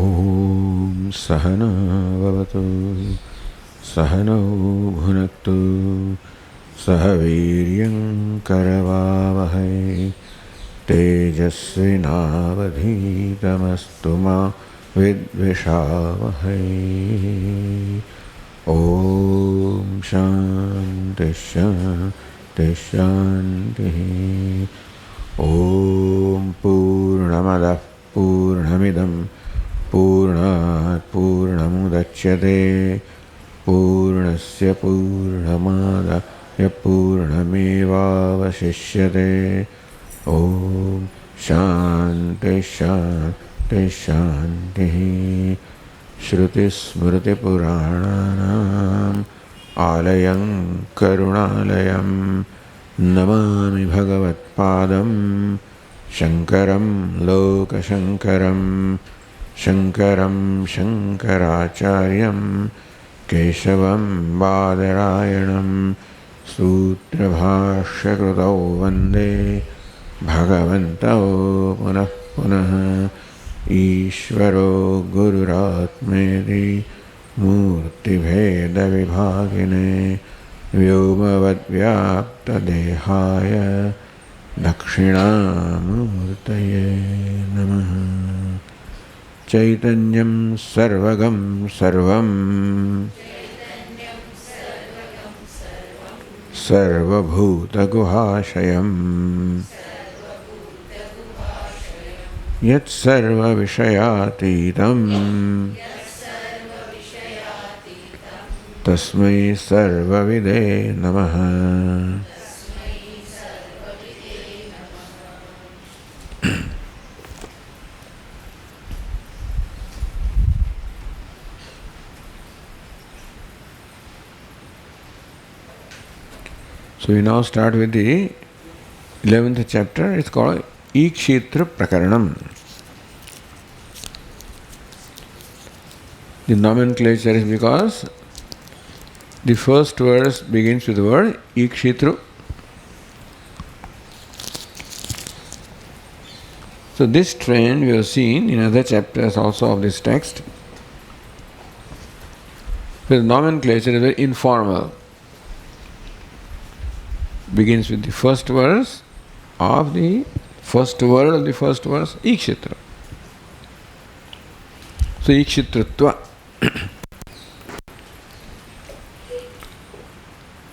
Om Sahana Vavatu Sahano Bhunaktu Sahaviryam Karavavahai Tejasvinavadhitamastu ma Vidvishavahai. Om Shanti Shanti Shanti. Om Purnamada Purnamidam Purnat Purnamudachyate Purnasya Purnamada Purnameva Vasishyate. Om Shanti Shanti Shanti. Shruti Smriti Purananam Alayam Karunalayam Namami Bhagavat Padam Shankaram Loka Shankaram Shankaram Shankaracharyam Keshavam Badarayanam Sutra Bhashya Krutau Vande Bhagavantau Punah Punah Ishvaro Gururatmedi Murti Bheda Vibhagine Vyomavad Vyapta Dehaya Dakshinamurtaye Namaha. Chaitanyam Sarvagam Sarvam Sarvabhuta Guhashayam Yat Sarva Vishayatitam Tasmai Sarvavide Namaha. So we now start with the 11th chapter. It's called Ikshitra Prakaranam. The nomenclature is because the first verse begins with the word Ikshitru. So this trend we have seen in other chapters also of this text. The nomenclature is very informal. Begins with the first verse of the first word of the first verse, Ikshitra. So Ikshitritva.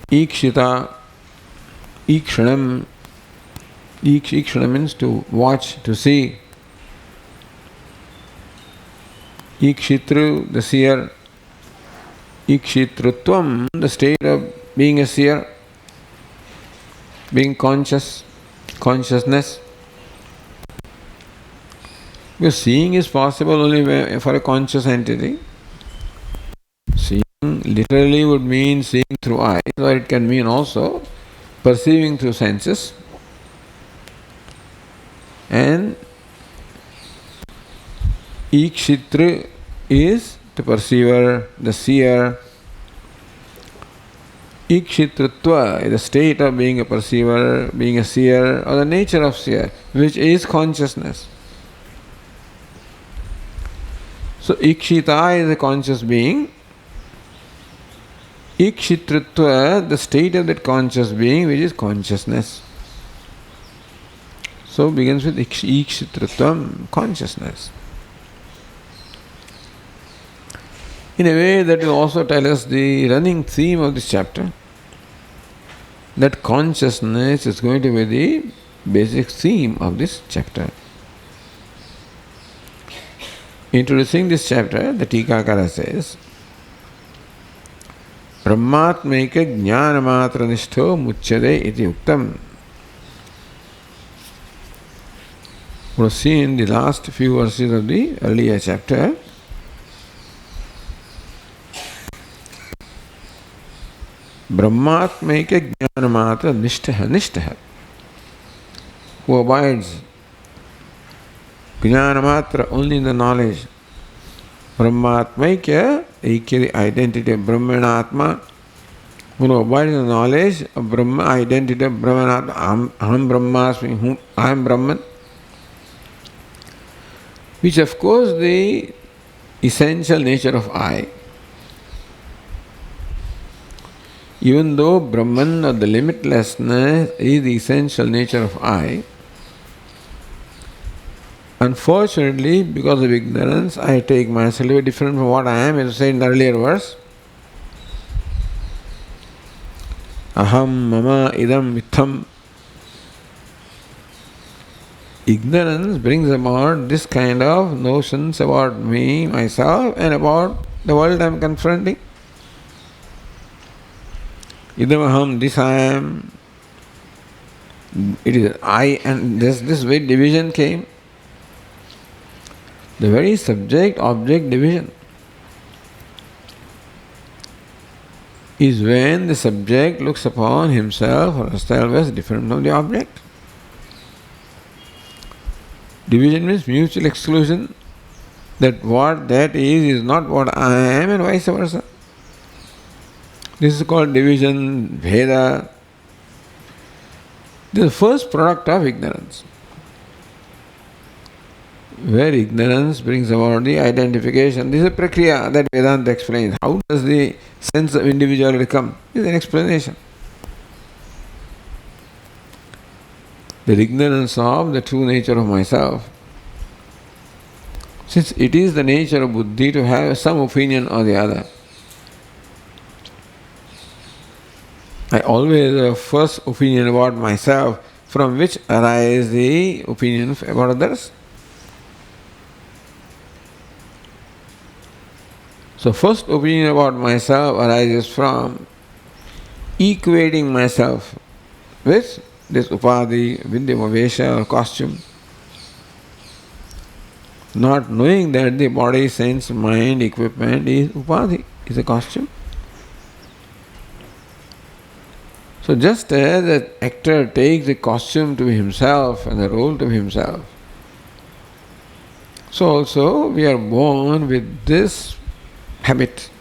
Ikshita, Ikshanam. Ikshanam means to watch, to see. Ikshitru, the seer. Ikshitritvam, the state of being a seer. Being conscious, consciousness. Because seeing is possible only for a conscious entity. Seeing literally would mean seeing through eyes, or it can mean also perceiving through senses. And Ikshitra is the perceiver, the seer. Ikshitritva is the state of being a perceiver, being a seer, or the nature of seer, which is consciousness. So Ikshita is a conscious being. Ikshitritva, the state of that conscious being, which is consciousness. So begins with Ikshitritvam, consciousness. In a way, that will also tell us the running theme of this chapter. That consciousness is going to be the basic theme of this chapter. Introducing this chapter, the Tikakara says, Brahmatmeka jnanamatra nishtho muchyade iti uktam. We have seen the last few verses of the earlier chapter. Brahmatmeka jnanamatra nishtha. Who abides jnanamatra only in the knowledge. Brahmatmeka, the identity of Brahmanatma. Who abides in the knowledge of Brahma, identity of Brahmanatma. Aham Brahmasmi, I am Brahman. Which of course the essential nature of I. Even though Brahman or the limitlessness is the essential nature of I, unfortunately, because of ignorance, I take myself very different from what I am, as I said in the earlier verse. Aham, mama, idam, mitham. Ignorance brings about this kind of notions about me, myself, and about the world I am confronting. Idam aham, this I am. It is I, and this way division came. The very subject-object division is when the subject looks upon himself or herself as different from the object. Division means mutual exclusion, that what that is not what I am, and vice versa. This is called division, Veda. This is the first product of ignorance, where ignorance brings about the identification. This is a prakriya that Vedanta explains. How does the sense of individuality come? This is an explanation. The ignorance of the true nature of myself. Since it is the nature of buddhi to have some opinion or the other, I always have a first opinion about myself, from which arises the opinion about others. So first opinion about myself arises from equating myself with this upadhi, vidyamavesha or costume. Not knowing that the body, sense, mind, equipment is upadhi, is a costume. So just as an actor takes the costume to himself and the role to himself, so also we are born with this habit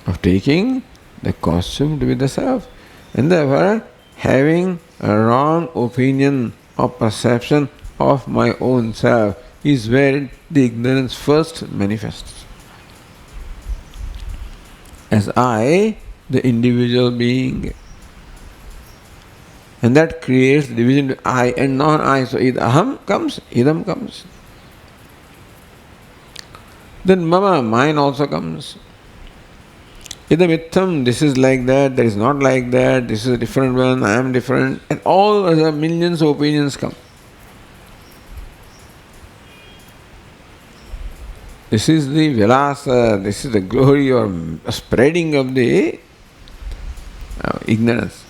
of taking the costume to be the self, and therefore having a wrong opinion or perception of my own self is where the ignorance first manifests. As I, the individual being, and that creates division between I and non-I. So aham comes, idam comes. Then mama, mine also comes. Idam, this is like that is not like that, this is a different one, I am different, and all other millions of opinions come. This is the vilasa, this is the glory or spreading of the ignorance.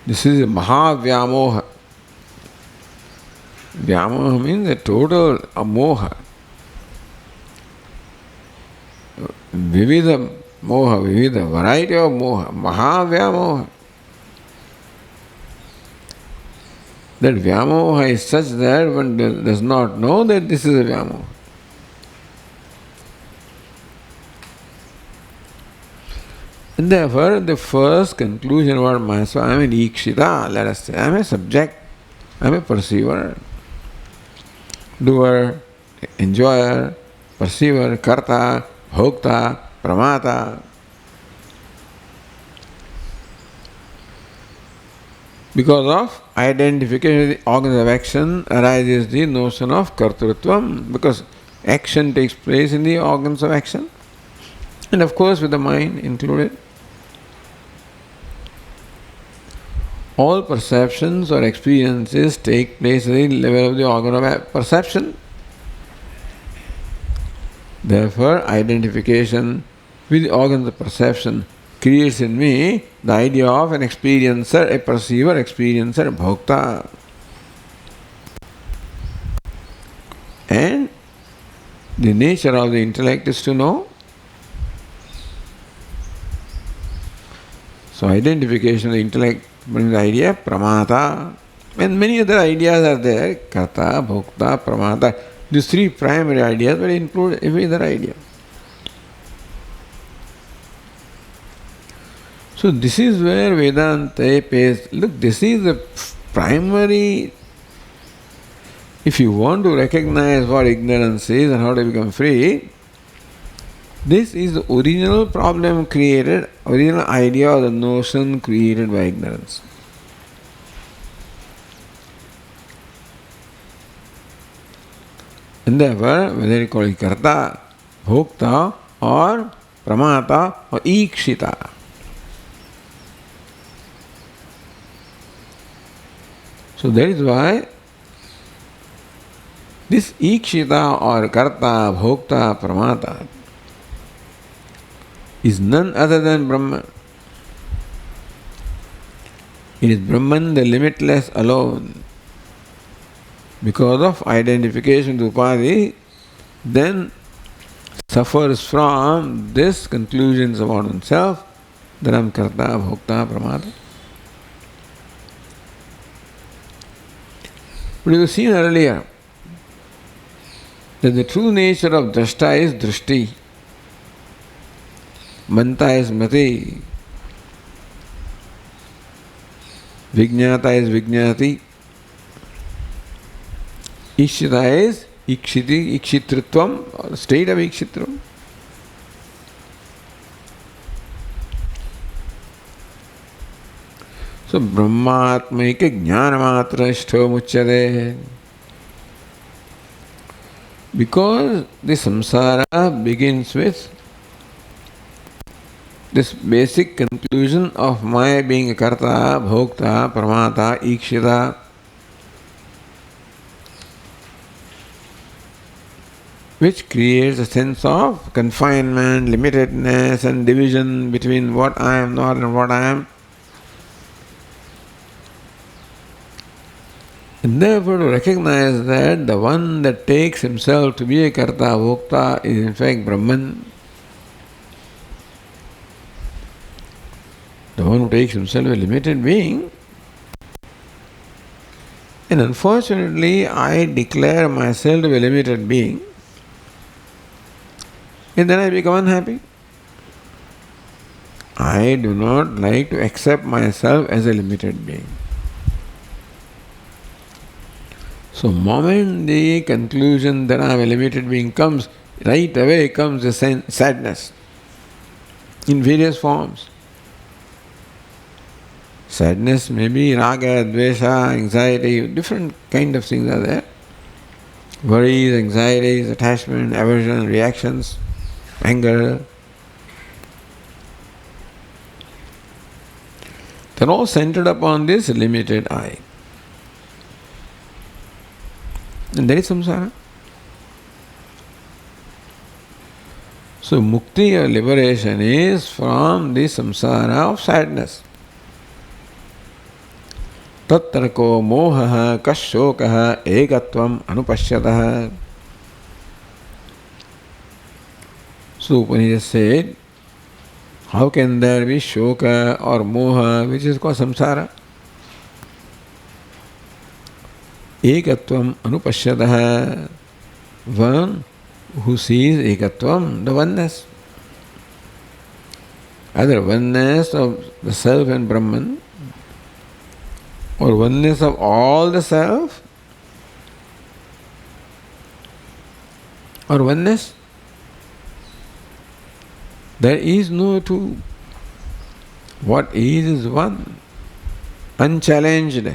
This is a mahavyamoha. Vyamoha means a total amoha. Vividha moha, vividha, variety of moha, mahavyamoha. That vyamoha is such that one does not know that this is a vyamoha. And therefore, the first conclusion about myself, I am an ikshita, let us say, I am a subject, I am a perceiver, doer, enjoyer, perceiver, karta, bhokta, pramata. Because of identification with the organs of action arises the notion of kartrutvam, because action takes place in the organs of action, and of course with the mind included. All perceptions or experiences take place at the level of the organ of perception. Therefore, identification with the organs of perception creates in me the idea of an experiencer, a perceiver, experiencer, bhokta. And the nature of the intellect is to know. So identification of the intellect brings the idea pramata, and many other ideas are there, karta, bhokta, pramata. These three primary ideas will include every other idea. So this is where Vedanta pays, look, this is the primary, if you want to recognize what ignorance is and how to become free, this is the original problem created, original idea or the notion created by ignorance. And therefore, whether you call it karta, bhokta, or pramata, or ikshita. So that is why this ikshita or karta, bhokta, pramata is none other than Brahman. It is Brahman, the limitless alone. Because of identification to Upadi, then suffers from this conclusions about himself that I am karta, bhokta, pramata. But you have seen earlier that the true nature of drashta is drishti, manta is mati, vijñāta is vijñāti, ikshita is ikshiti, ikshitritvam, or state of ikshitram. So brahmatmaika jnanamatra ishto muchyate. Because the samsara begins with this basic conclusion of my being a karta, bhokta, pramata, ikshita, which creates a sense of confinement, limitedness and division between what I am not and what I am. And therefore to recognize that the one that takes himself to be a karta, bhokta is in fact Brahman. The one who takes himself a limited being. And unfortunately I declare myself to be a limited being. And then I become unhappy. I do not like to accept myself as a limited being. So, moment the conclusion that I am a limited being comes, right away comes the sadness in various forms. Sadness may be raga, dvesha, anxiety, different kind of things are there. Worries, anxieties, attachment, aversion, reactions, anger. They're all centered upon this limited I. And that is samsara. So mukti or liberation is from the samsara of sadness. Tattarko mohaha kashokaha ekatvam anupashyataha. So Upanishad said, how can there be shoka or moha, which is called samsara? Ekatvam anupashyataha. One who sees ekatvam, the oneness. Either oneness of the self and Brahman, or oneness of all the self, or oneness. There is no two. What is one, unchallenged,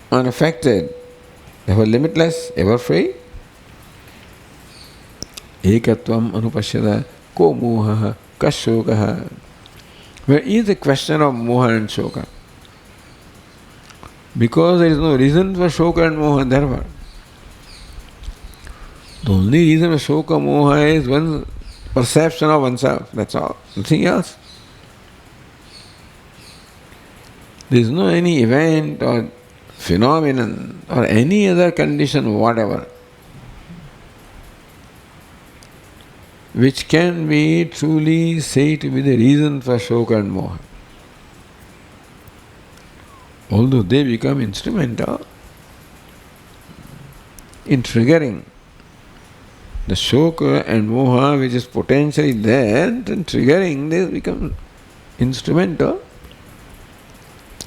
unaffected, therefore limitless, ever free. Ekatvam anupashyata ko moha kashokaha. Where is the question of moha and shoka? Because there is no reason for shoka and moha, therefore. The only reason for shoka moha is one's perception of oneself, that's all, nothing else. There is no any event or phenomenon or any other condition whatever which can be truly said to be the reason for shoka and moha. Although they become instrumental in triggering the shoka and moha which is potentially there, then triggering this becomes instrumental,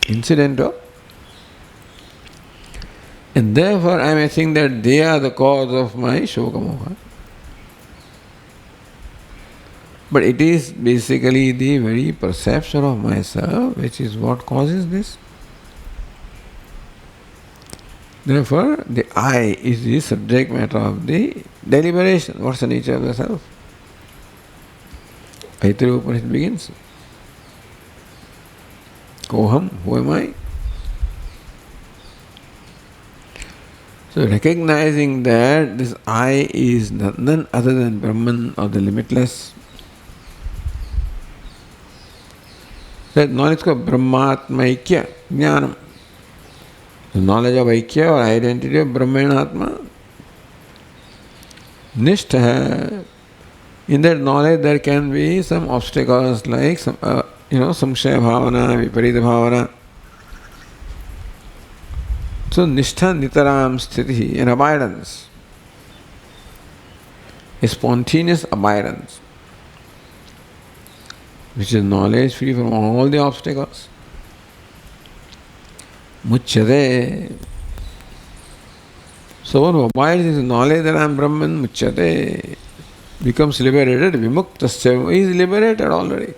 incidental. And therefore I may think that they are the cause of my shokamoha. But it is basically the very perception of myself which is what causes this. Therefore, the I is the subject matter of the deliberation. What's the nature of the self? Aitreya Upanishad begins. Koham, who am I? So recognizing that this I is none other than Brahman or the limitless, that knowledge called Brahmatmaikya, Jnanam. The knowledge of Aikya or identity of Brahma and Atma. Nishtha, in that knowledge there can be some obstacles like some, samshaya bhavana, viparita bhavana. So nishtha nitaram sthiti, an abidance, a spontaneous abidance, which is knowledge free from all the obstacles. Muchyate. So one who abides in knowledge that I am Brahman, muchyate, becomes liberated, vimuktasya, he is liberated already.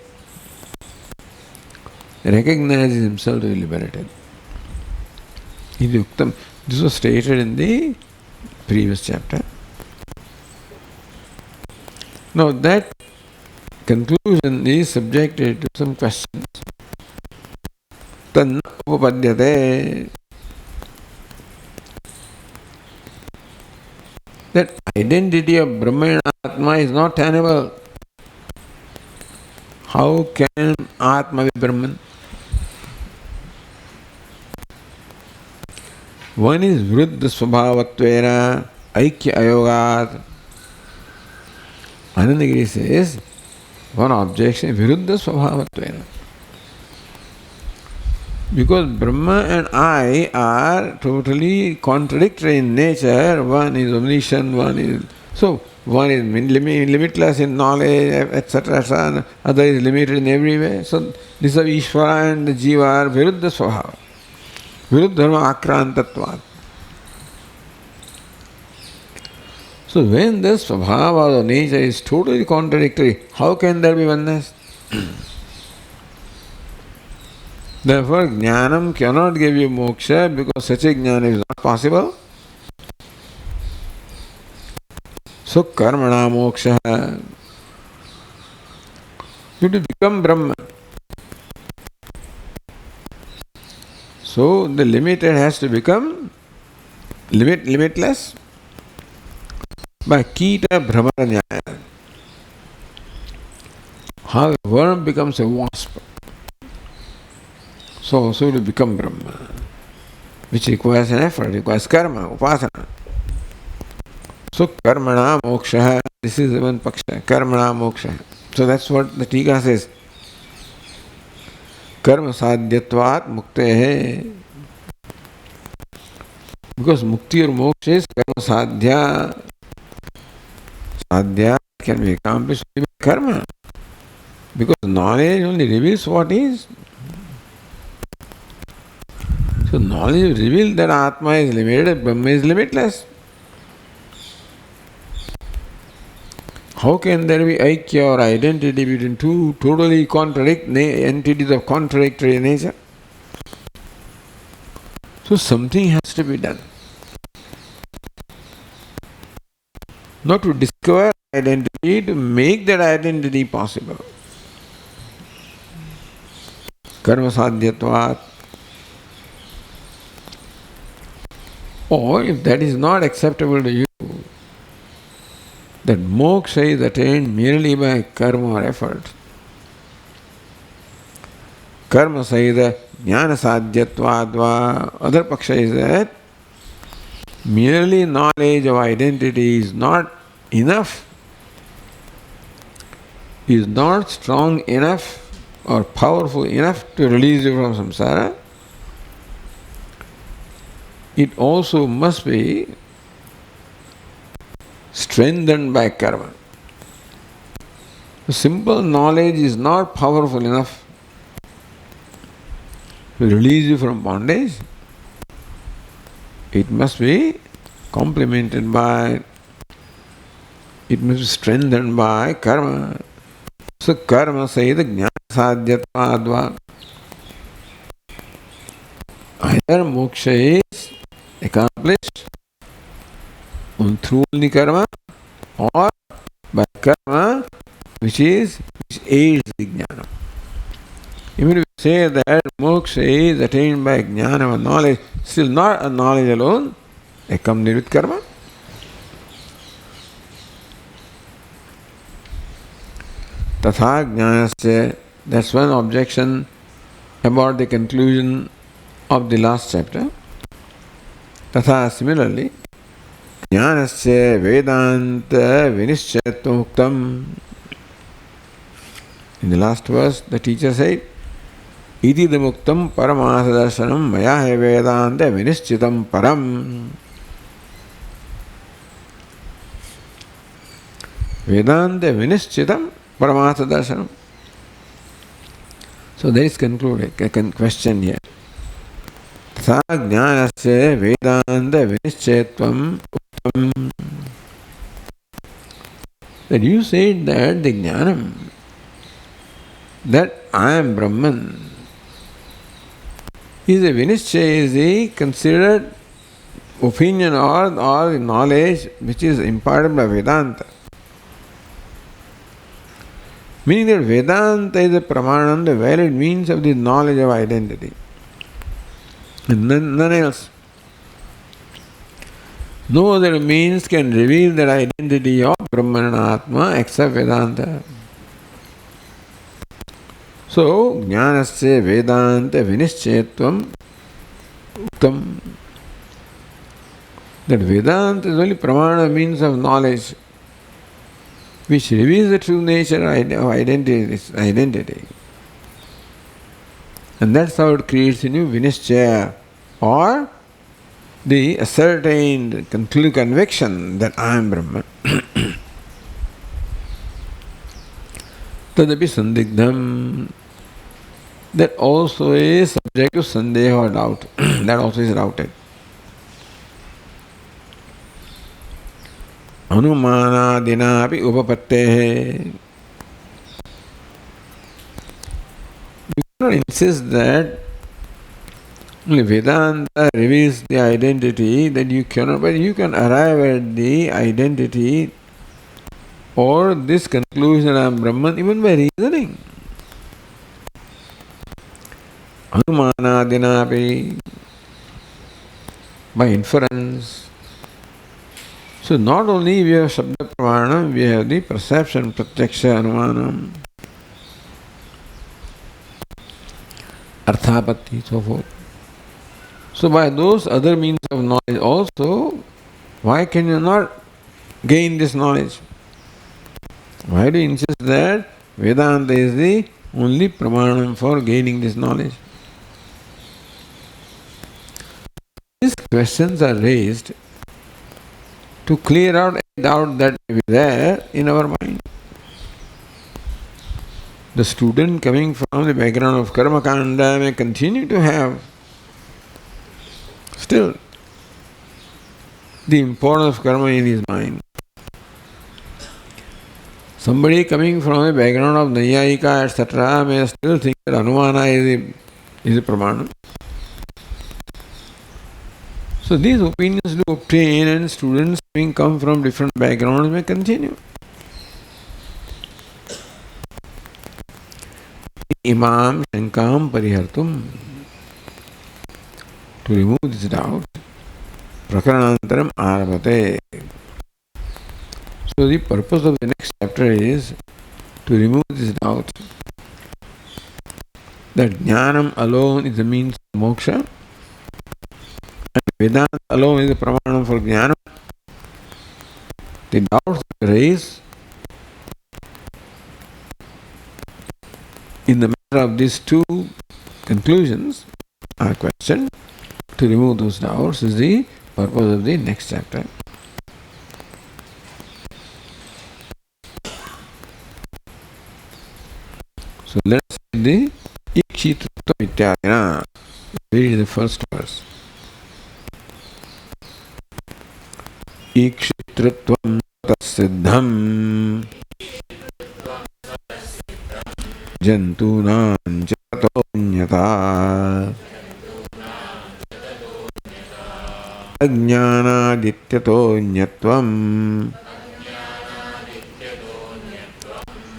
Recognizes himself to be liberated. This was stated in the previous chapter. Now that conclusion is subjected to some questions. Tanna upapadyate. That identity of Brahma and Atma is not tenable. How can Atma be Brahman? One is Vruddha Svabhavatvena Aikya Ayogat. Anandagiri says, one objection, Viruddha Svabhavatvena. Because Brahma and I are totally contradictory in nature. One is omniscient, one is limitless in knowledge, etc. Other is limited in every way. So this of Ishvara and the Jiva are Viruddha Svabhava. Viruddha Dharma Akrantatvat. So when the Svabhava or nature is totally contradictory, how can there be oneness? Therefore, Jnanam cannot give you moksha because such a Jnana is not possible. So, Karmana moksha. You have to become Brahman. So, the limited has to become limitless by Kita Brahmana Jnana. How a worm becomes a wasp. So also to become Brahma, which requires an effort, requires karma, upasana. So karmana moksha, this is one paksha, karmana moksha. So that's what the Tika says. Karma sadhyatvat muktehe. Because mukti or moksha is karma sadhya. Sadhya can be accomplished with karma. Because knowledge only reveals what is. So knowledge reveals that Atma is limited, Brahma is limitless. How can there be Aikya or identity between two totally entities of contradictory nature? So something has to be done. Not to discover identity, to make that identity possible. Karma sadhyatvat. Or if that is not acceptable to you, that moksha is attained merely by karma or effort. Karma sayida jnana sadhyatvad. Other paksha is that merely knowledge of identity is not enough, is not strong enough or powerful enough to release you from samsara. It also must be strengthened by karma. Simple knowledge is not powerful enough to release you from bondage. it must be complemented by, it must be strengthened by karma. So karma says the jnana sadhyatva. Either moksha is accomplished through only karma, or by karma which aids the jnana. Even if we say that moksha is attained by jnana or knowledge, still not a knowledge alone, accompanied with karma. Tatha jnanasya, that's one objection about the conclusion of the last chapter. Tatha, similarly, jnanasya vedanta vinishchayatvam uktam. In the last verse, the teacher said, Iti muktam paramasa maya he vedanta vinishchitam param. Vedanta vinishchitam paramasa darshanam. So there is concluded, a question here. Sa jnanasya vedanta vinishchayatvam uktam. That you said that the jnanam, that I am Brahman, is a vinishchay, is a considered opinion or knowledge which is imparted by Vedanta. Meaning that Vedanta is a pramanam, the valid means of the knowledge of identity. And none else. No other means can reveal that identity of Brahman and Atma except Vedanta. So, jnanasya vedanta vinishchayatvam uktam. That Vedanta is only pramana, means of knowledge, which reveals the true nature of identity. And that's how it creates in you vinishchaya, or the ascertained conviction that I am Brahman. Tadapi sandigdham, that also is subject to sandeha or doubt. That also is doubted. Anumanadinapi upapattehe. You cannot insist that only Vedanta reveals the identity, that you cannot, but you can arrive at the identity or this conclusion I am Brahman even by reasoning. Anumanadinapi, by inference. So not only we have Shabda Pramanam, we have the perception, Pratyaksha, Anumanam, Arthapatti, so forth. So by those other means of knowledge also, why can you not gain this knowledge? Why do you insist that Vedanta is the only pramanam for gaining this knowledge? These questions are raised to clear out a doubt that may be there in our mind. The student coming from the background of Karma Kanda may continue to have still the importance of karma in his mind. Somebody coming from a background of Nayayika, etc., may still think that Anumana is a pramana. So these opinions do obtain, and students having come from different backgrounds may continue. Imam Shankam Parihartum. To remove this doubt, Prakaranantaram Arabhate. So the purpose of the next chapter is to remove this doubt that Jnanam alone is the means of moksha, and Vedanta alone is the pramanam for Jnana. The doubts raised in the matter of these two conclusions are questioned. To remove those doubts is the purpose of the next chapter. So let's read the Ikshitruta Vityadina. Read the first verse. ईक्षितृत्वं तत्सिद्धम् जन्तूनां च ततोऽन्यथा अज्ञानादित्यतोऽन्यत्वम्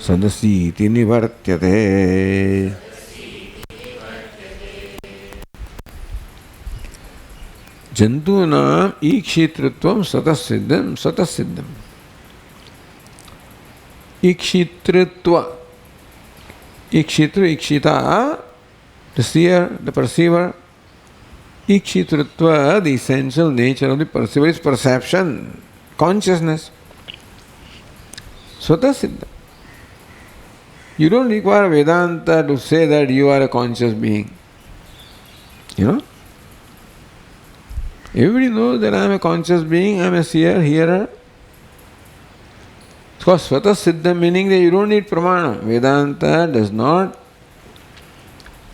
सदसीति निवर्त्यते. जन्तूनां ईक्षितृत्वं स्वतःसिद्धम्. ईक्षितृत्व, ईक्षितृ, ईक्षिता, the seer, the perceiver. Ikshitritva, the essential nature of the perceiver is perception, consciousness. Swata Siddha. You don't require Vedanta to say that you are a conscious being. You know? Everybody knows that I am a conscious being, I am a seer, hearer. It's called Swata Siddha, meaning that you don't need pramana. Vedanta does not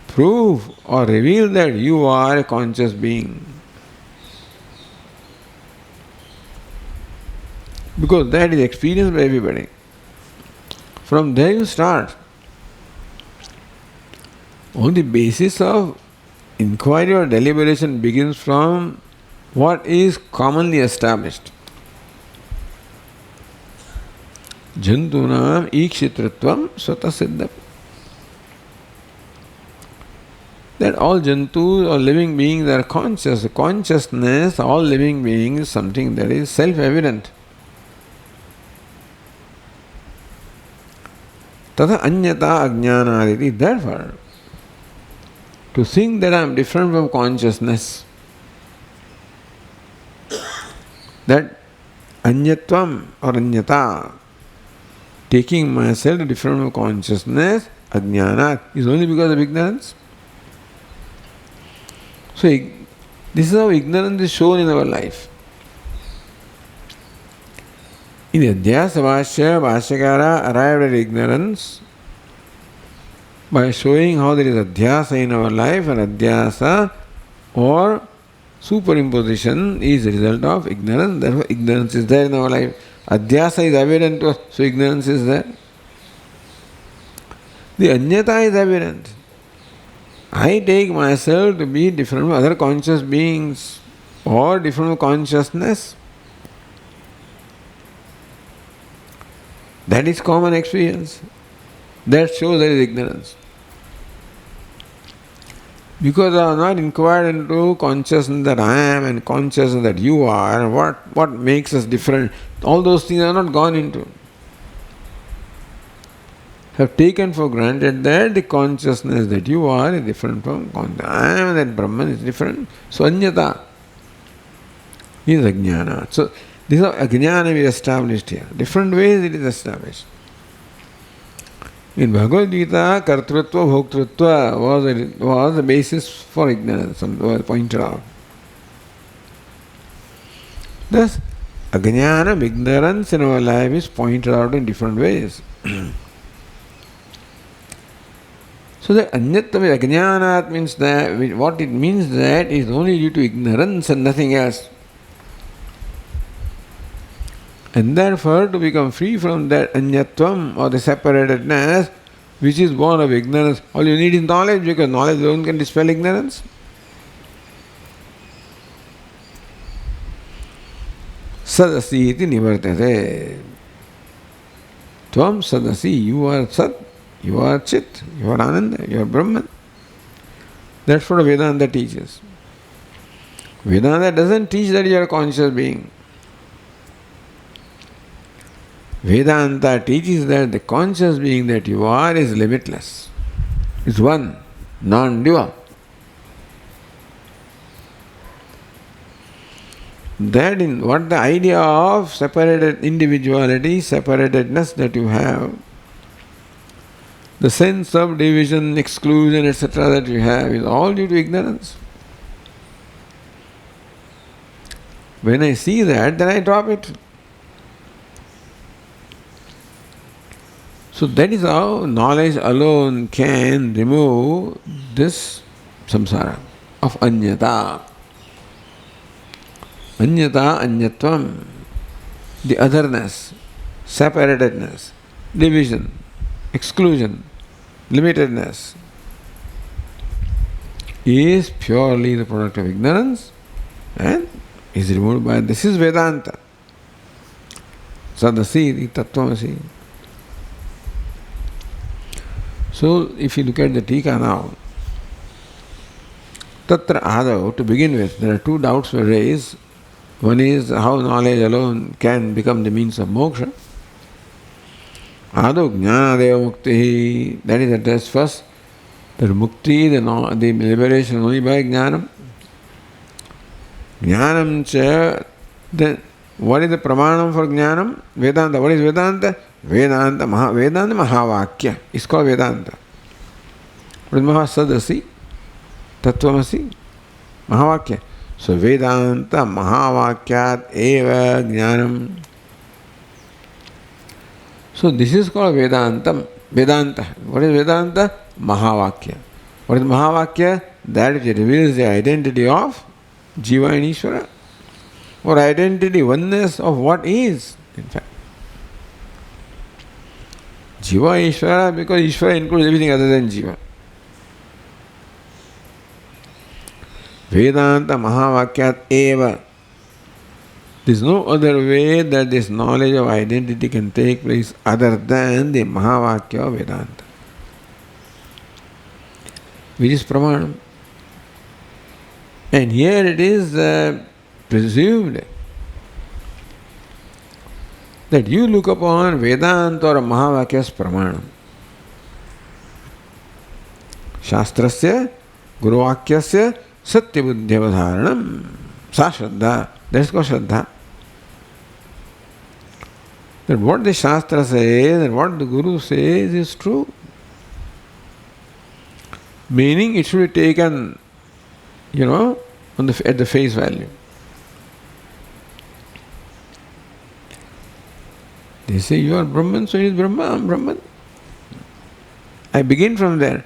prove or reveal that you are a conscious being. Because that is experienced by everybody. From there you start. On the basis of inquiry or deliberation begins from what is commonly established. Jantunam ikshitritvam swatasiddham. That all jantus or living beings are conscious. Consciousness, all living beings is something that is self-evident. Tata anyata ajnanaditi. Therefore, to think that I am different from consciousness, that anyatvam or anyata, taking myself different from consciousness, ajnana, is only because of ignorance. So, this is how ignorance is shown in our life. In Adhyasa Bhashya, Bhashyakara arrived at ignorance by showing how there is Adhyasa in our life, and Adhyasa or superimposition is the result of ignorance. Therefore, ignorance is there in our life. Adhyasa is evident to us, so ignorance is there. The Anyata is evident. I take myself to be different from other conscious beings or different from consciousness. That is common experience. That shows there is ignorance. Because I have not inquired into consciousness that I am and consciousness that you are, and what makes us different, all those things I have not gone into. Have taken for granted that the consciousness that you are is different from consciousness. I am that Brahman is different. So Anyata is Ajnana. So this is how Ajnana is established here. Different ways it is established. In Bhagavad Gita, Kartrutva, Bhoktrutva was the basis for ignorance, was pointed out. Thus, Ajnana, ignorance in our life is pointed out in different ways. So the Anyatvam Ajnanat means that, what it means that is only due to ignorance and nothing else. And therefore, to become free from that Anyatvam or the separatedness, which is born of ignorance, all you need is knowledge, because knowledge alone can dispel ignorance. Sadasi iti nivartate. Tvam sadasi, you are Sat. You are Chit, you are Ananda, you are Brahman. That's what Vedanta teaches. Vedanta doesn't teach that you are a conscious being. Vedanta teaches that the conscious being that you are is limitless. It's one, non-dual. That in what the idea of separated individuality, separatedness that you have, the sense of division, exclusion, etc. that you have is all due to ignorance. When I see that, then I drop it. So that is how knowledge alone can remove this samsara of anyata. Anyata, anyatvam. the otherness, separatedness, division, exclusion, limitedness, is purely the product of ignorance and is removed by this is Vedanta. Sadasi, Tattvamasi. So, if you look at the Tika now, Tatra Adav, to begin with, there are two doubts were raised. One is how knowledge alone can become the means of moksha. Adav Jnanadeva Mukti, that is addressed first. The mukti, the liberation only by jnanam. Jnanam cha, then what is the pramanam for jnanam? Vedanta. What is Vedanta? Vedanta Mahavakya. It's called Vedanta. What is Mahasadasi? Tattvamasi? Mahavakya. So Vedanta Mahavakyat eva jnanam. So this is called Vedantam. Vedanta. What is Vedanta? Mahavakya. What is Mahavakya? That which reveals the identity of Jiva and Ishvara, or identity, oneness of what is, in fact. Jiva, Ishvara, because Ishvara includes everything other than Jiva. Vedanta Mahavakyat eva. There is no other way that this knowledge of identity can take place other than the Mahavakya of Vedanta, which is Pramanam. And here it is presumed that you look upon Vedanta or Mahavakya as Pramanam. Shastrasya Guruvakyasya Satyabuddhyavadharanam Sa Shraddha. That is called Shraddha. That what the Shastra says and what the Guru says is true. Meaning it should be taken, at the face value. They say you are Brahman, so it is Brahma, I am Brahman. I begin from there.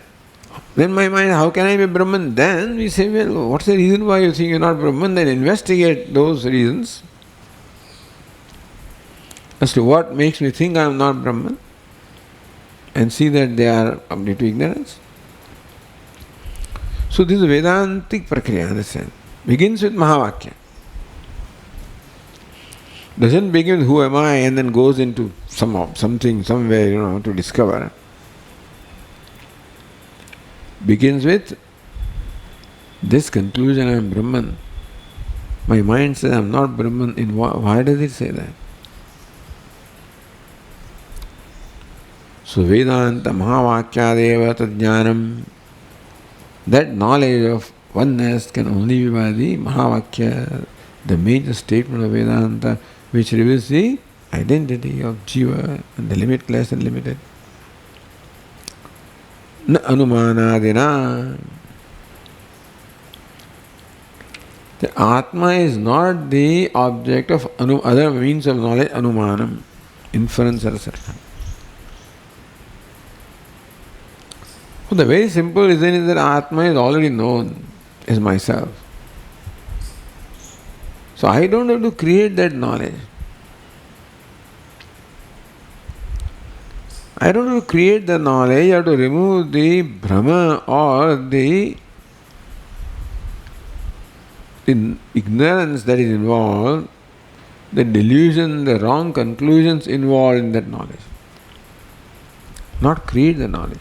Then my mind, how can I be Brahman? Then we say, well, what's the reason why you think you are not Brahman? Then investigate those reasons as to what makes me think I am not Brahman, and see that they are due to ignorance. So this is Vedantic Prakriya, understand? Begins with Mahavakya. Doesn't begin with who am I and then goes into something, somewhere, to discover. Begins with this conclusion, I am Brahman. My mind says I am not Brahman. Why does it say that? So Vedanta Mahavakyadeva Tadjnanam, that knowledge of oneness can only be by the Mahavakya, the major statement of Vedanta, which reveals the identity of Jiva and the limitless and limited. Na anumanadina. The Atma is not the object of other means of knowledge, anumanam, inference, etc. So the very simple reason is that Atma is already known as myself. So I don't have to create that knowledge. I don't have to create the knowledge, I have to remove the Brahma or the ignorance that is involved, the delusion, the wrong conclusions involved in that knowledge. Not create the knowledge.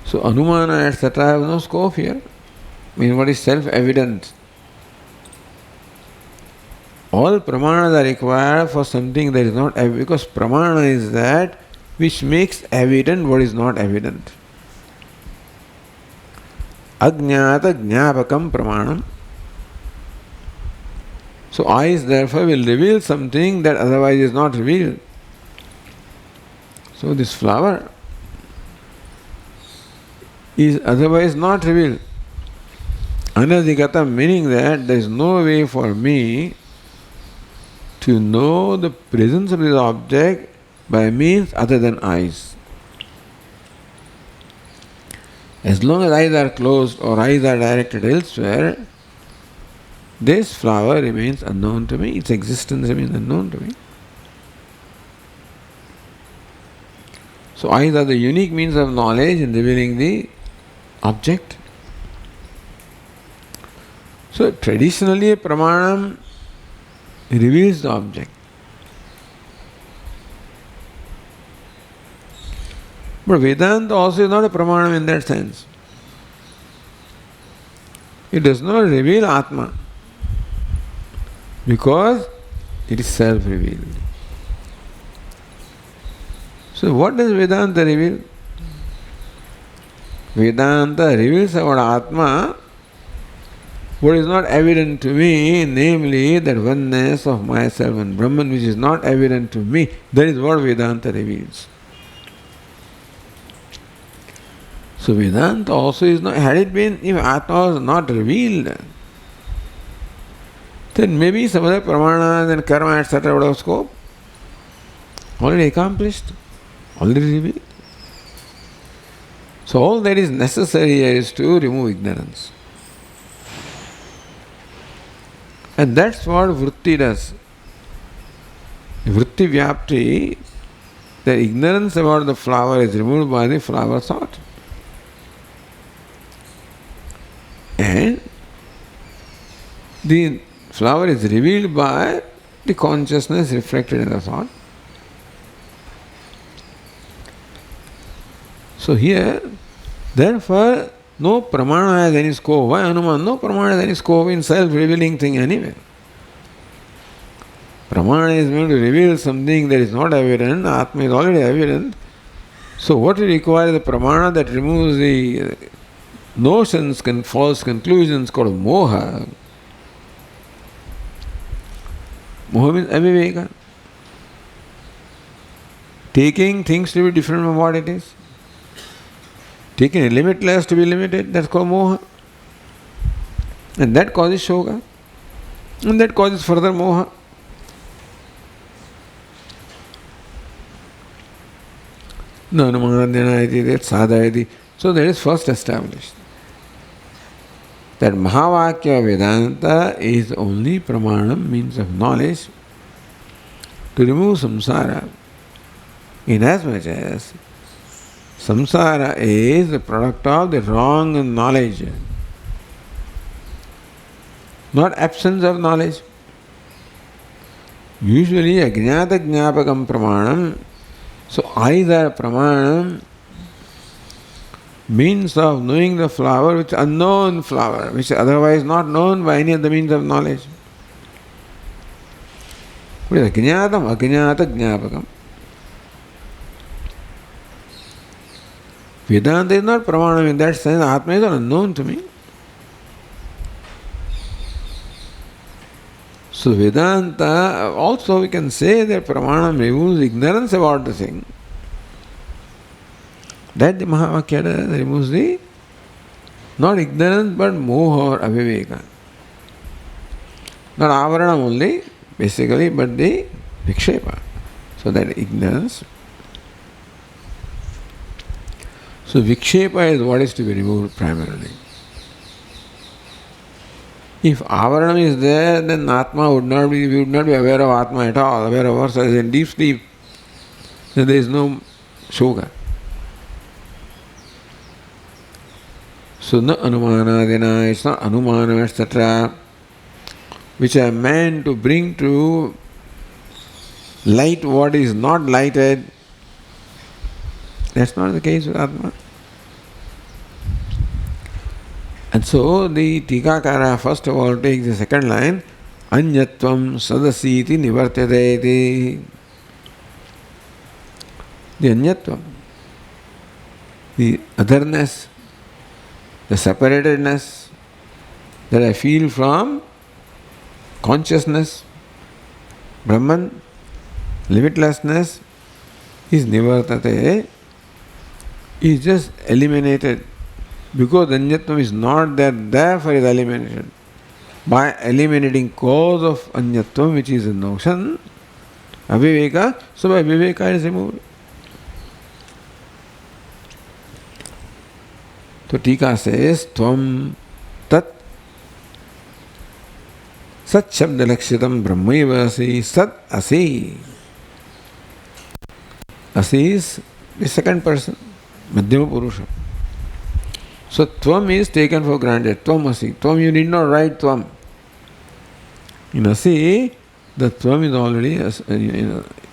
So Anumana etc. have no scope here. What is self-evident? All pramanas are required for something that is not evident, because pramana is that which makes evident what is not evident. Ajnata jnapakam pramanam. So eyes therefore will reveal something that otherwise is not revealed. So this flower is otherwise not revealed. Anadhikata, meaning that there is no way for me to know the presence of this object by means other than eyes. As long as eyes are closed or eyes are directed elsewhere, this flower remains unknown to me, its existence remains unknown to me. So eyes are the unique means of knowledge in revealing the object. So traditionally a pramanam reveals the object. But Vedanta also is not a pramanam in that sense. It does not reveal Atma because it is self-revealed. So what does Vedanta reveal? Vedanta reveals about Atma what is not evident to me, namely that oneness of myself and Brahman which is not evident to me. That is what Vedanta reveals. So Vedanta also is not, had it been, if Atma was not revealed, then maybe some other pramanas and karma etc. would have scope. Already accomplished, already revealed. So all that is necessary is to remove ignorance. And that's what vritti does. Vritti vyapti, the ignorance about the flower is removed by the flower thought. And the flower is revealed by the consciousness reflected in the thought. So here, therefore, no pramana has any scope. Why Anuman? No pramana has any scope in self-revealing thing anyway. Pramana is meant to reveal something that is not evident. Atma is already evident. So what we require is a pramana that removes the notions, false conclusions called moha. Moha means aviveka. Taking things to be different from what it is. Taking a limitless to be limited, that's called moha. And that causes shoga. And that causes further moha. No, sadhayati. So that is first established. That Mahavakya Vedanta is only pramanam, means of knowledge, to remove samsara. Inasmuch as samsara is the product of the wrong knowledge, not absence of knowledge. Usually ajnata jnapakam pramanam, so either pramanam, means of knowing the flower, which is unknown flower, which is otherwise not known by any of the means of knowledge. What is ajnatam, ajnata jnapakam? Vedanta is not pramanam in that sense. Atma is unknown to me. So Vedanta, also we can say that pramanam removes ignorance about the thing. That the Mahavakya removes the, not ignorance but moha or aviveka. Not avarana only, basically, but the vikshepa. So that ignorance. So vikshepa is what is to be removed primarily. If avaranam is there, then Atma would not be, we would not be aware of Atma at all, aware of ourselves in deep sleep. Then there is no shoga. So no anumanadina, it's not anumanam, etc., which are meant to bring to light what is not lighted. That's not the case with Atma. And so the Tikakara first of all takes the second line, Anyatvam sadasiti nivartyate. The Anyatvam, the otherness, the separatedness that I feel from consciousness, Brahman, limitlessness, is nivartate, is just eliminated. Because Anyatvam is not there, therefore is eliminated. By eliminating cause of Anyatvam, which is the notion, aviveka, so by viveka is removed. So Tika says, Tvam tat Sat Shabda Lakshitam Brahmaivasi Sat Asi. Asi is the second person, Madhyama Purusha. So Tvam is taken for granted. Tvam Asi. Tvam, you need not write Tvam. In Asi, the Tvam is already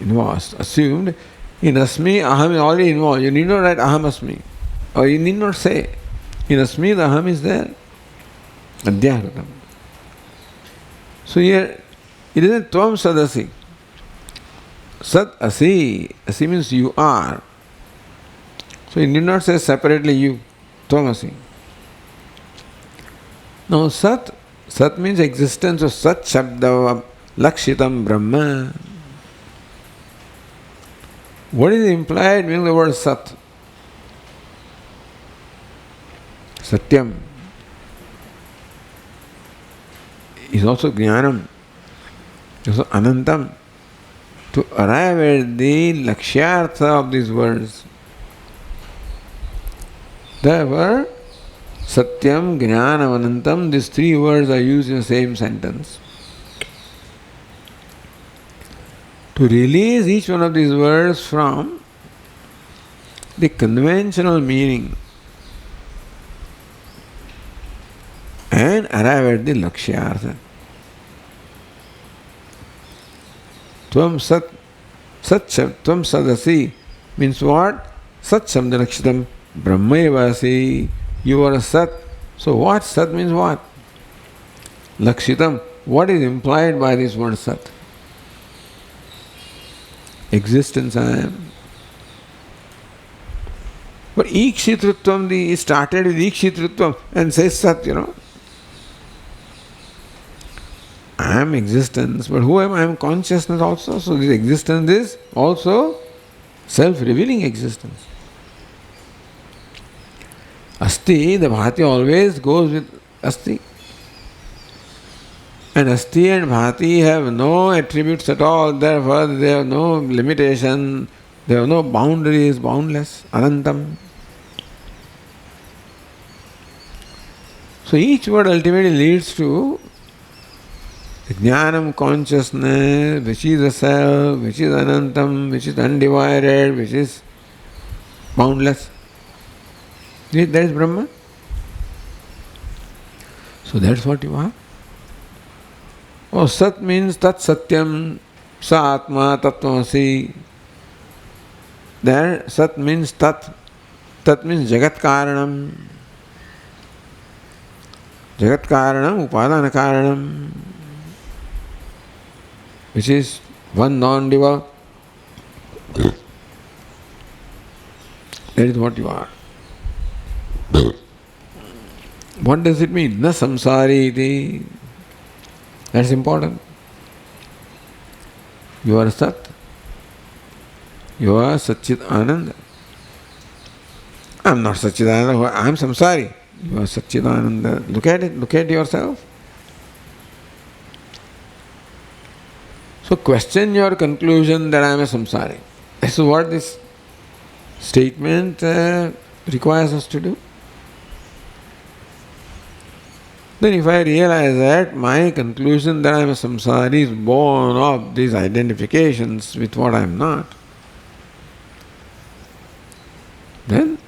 involved, assumed. In Asmi, Aham is already involved. You need not write Aham Asmi. Or you need not say. In Asmi, the Aham is there. Adhyahratam. So here, it isn't Tvam Sadasi. Sat Asi. Asi means you are. So you need not say separately you. Tvam Asi. Now Sat means existence of Sat Shabda Lakshitam Brahma. What is implied in the word Sat? Satyam is also Jnanam, also Anantam. To arrive at the Lakshyartha of these words. Therefore, Satyam, Jnanam, Anantam, these three words are used in the same sentence. To release each one of these words from the conventional meaning and arrive at the Lakshyartha. Tvam Sat Tvam Sadasi means what? Sat Shabda Lakshitam Brahmaivasi. You are a Sat. So what? Sat means what? Lakshitam. What is implied by this word Sat? Existence I am. But Ikshitritvam, he started with Ikshitritvam and says Sat, I am existence, but who am I? I am consciousness also. So this existence is also self-revealing existence. Asti, the Bhati always goes with Asti. And Asti and Bhati have no attributes at all, therefore they have no limitation, they have no boundaries, boundless, Anantam. So each word ultimately leads to Jnanam, consciousness, which is the self, which is Anantam, which is undivided, which is boundless. That is Brahma. So that's what you are. Oh, Sat means Tat Satyam, Sa Atma, Tattvamasi. There, Sat means Tat. Tat means Jagat Karanam. Jagat Karanam, Upadana Karanam, which is one non-diva. That is what you are. What does it mean? Na samsari iti. That's important. You are Sat. You are Satchit Ananda. I am not Satchit Ananda, I am samsari. You are Satchit Ananda. Look at it, look at yourself. So question your conclusion that I am a samsari. This is what this statement requires us to do. Then if I realize that my conclusion that I am a samsari is born of these identifications with what I am not, then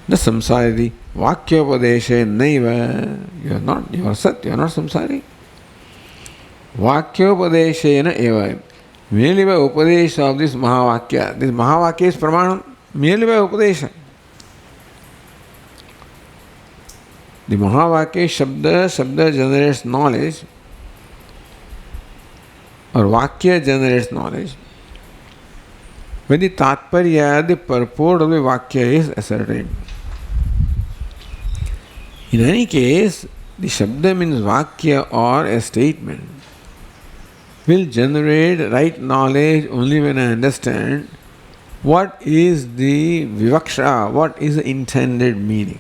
the samsari vakyopadeshe naiva, you are Sat, you are not samsari. Vakyopadeshena eva. Merely by Upadesh of this Mahavakya. This Mahavakya is Pramanam. Merely by Upadesha. The Mahavakya Shabda generates knowledge, or Vakya generates knowledge. When the Tatparya, the purport of the Vakya is ascertained. In any case, the Shabda means Vakya or a statement will generate right knowledge only when I understand what is the vivaksha, what is the intended meaning.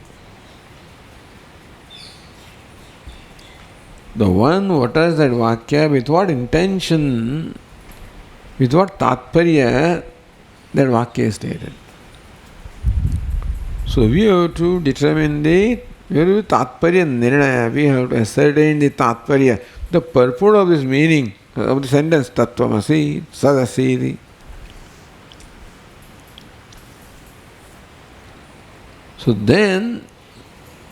The one who utters that Vakya, with what intention, with what Tatparya that Vakya is stated. So we have to determine the Tatparya Nirnaya. We have to ascertain the Tatparya, the purport of this meaning of the sentence Tattvamasi, Sadasiri. So then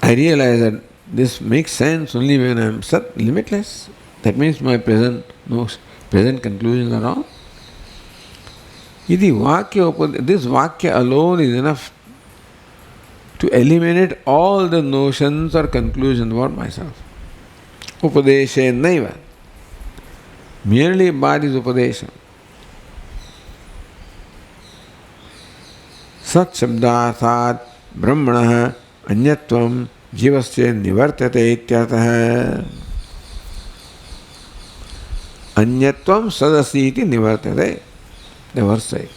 I realize that this makes sense only when I am Sat, limitless. That means my present conclusions are wrong. This Vakya alone is enough to eliminate all the notions or conclusions about myself. Upadeshe naiva. Merely by this Upadesha. Sat Shabdathat Brahmanah Anyatvam Jivasya Nivartate Ityartah. Anyatvam Sadasiti Nivartate. The verse says.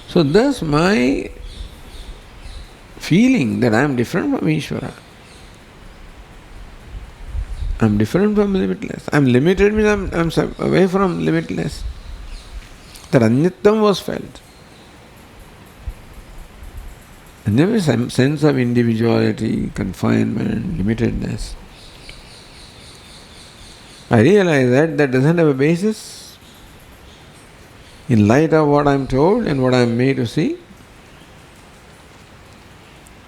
So thus my feeling that I am different from Ishvara. I am different from limitless. I am limited means I am away from limitless. That Anyatvam was felt. And there is some sense of individuality, confinement, limitedness. I realize that doesn't have a basis. In light of what I am told and what I am made to see.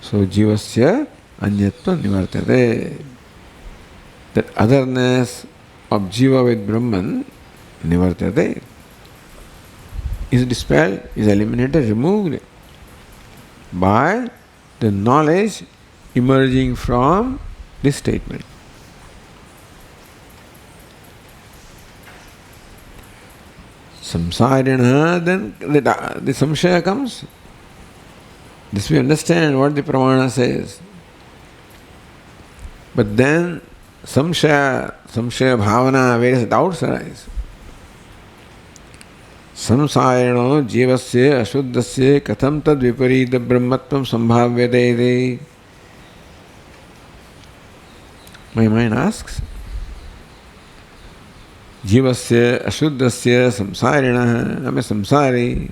So Jivasya Anyatva Nivartate. That otherness of Jiva with Brahman Nivartate is dispelled, is eliminated, removed by the knowledge emerging from this statement. Samsarina, then the samshaya comes. This we understand what the Pramana says. But then samshaya bhavana, various doubts arise. Samsarino jivasya ashuddhasya katham tad viparita brahmatvam sambhavyate. My mind asks, Jivasya ashuddhasya samsarina. I am a samsari.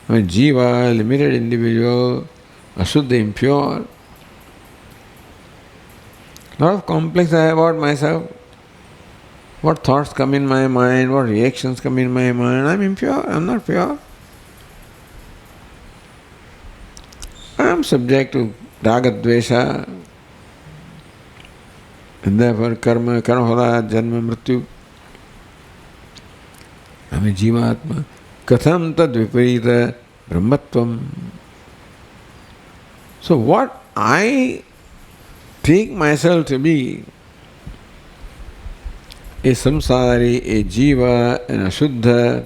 I am a jiva, limited individual, ashuddha, impure. A lot of complex I have about myself. What thoughts come in my mind, what reactions come in my mind. I am impure, I am not pure. I am subject to raga dvesha. And therefore karma, karmaphala, janma, mrityu. I am a jiva-atma. Katham tad viparita brahmatvam. So what I take myself to be, a samsari, a jiva, an ashuddha,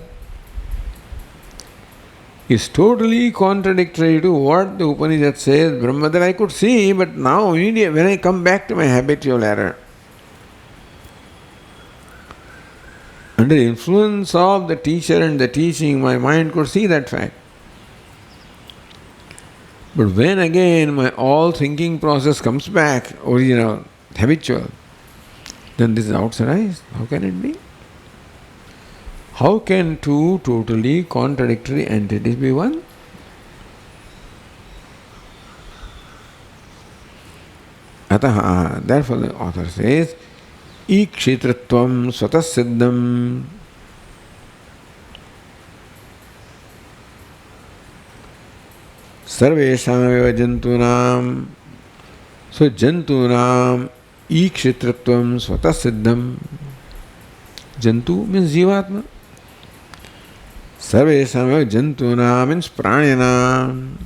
is totally contradictory to what the Upanishad says, Brahma, that I could see, but now when I come back to my habitual error, under the influence of the teacher and the teaching, my mind could see that fact. But when again my all thinking process comes back, original, habitual, then this doubts arise. How can it be? How can two totally contradictory entities be one? Ataha, therefore the author says, Ikshitratvam svatasiddham. Sarvesham jantunam. So jantunam ikshitratvam svatasiddham. Jantu means jivatma. Sarvesham jantuna means pranyanam.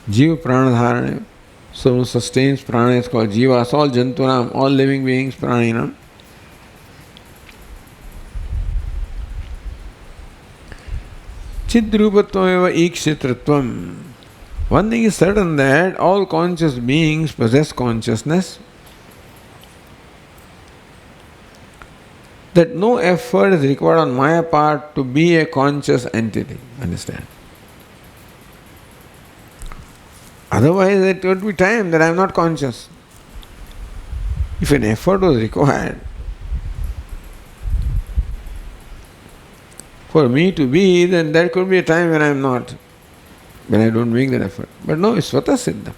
Jiva pranadharana. So sustains prana is called jiva. So all jantunam, all living beings, pranyanam. Chidrupatvam eva ikshitratvam. One thing is certain, that all conscious beings possess consciousness. That no effort is required on my part to be a conscious entity. Understand? Otherwise, it would be time that I am not conscious. If an effort was required for me to be, then there could be a time when I am not. when I don't make that effort. But no, it's Svata Siddha.